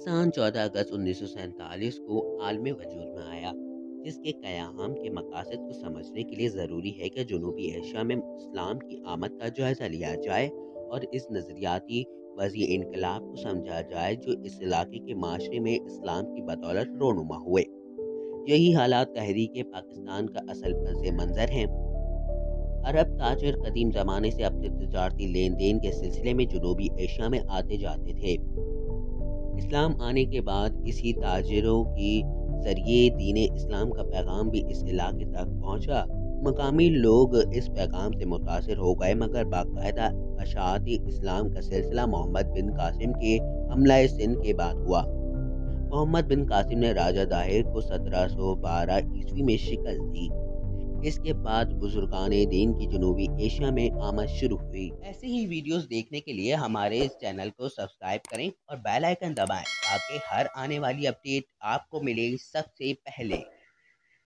पाकिस्तान 14 अगस्त 1947 को आलम वजूद में आया, जिसके क़याम के मकासद को समझने के लिए ज़रूरी है कि जनूबी एशिया में इस्लाम की आमद का जायज़ा लिया जाए और इस नज़रियाती वज़ी इनकलाब को समझा जाए जो इस इलाके के माशरे में इस्लाम की बदौलत रोनुमा हुए। यही हालात तहरीक पाकिस्तान का असल पस मंज़र हैं। अरब ताजिर कदीम ज़माने से अपने तजारती लेन देन के सिलसिले में जनूबी एशिया में आते जाते थे। इस्लाम आने के बाद इसी ताजिरों के ज़रिए दीन इस्लाम का पैगाम भी इस इलाके तक पहुंचा। मकामी लोग इस पैगाम से मुतासिर हो गए, मगर बाकायदा अशात इस्लाम का सिलसिला मोहम्मद बिन कासिम के हमला सिंध के बाद हुआ। मोहम्मद बिन कासिम ने राजा दाहिर को 1712 ईस्वी में शिकस्त दी। इसके बाद बुजुर्गान दीन की जनूबी एशिया में आमद शुरू हुई। ऐसे ही वीडियोस देखने के लिए हमारे इस चैनल को सब्सक्राइब करें और बेल आइकन दबाएं ताकि हर आने वाली अपडेट आपको मिले सबसे पहले।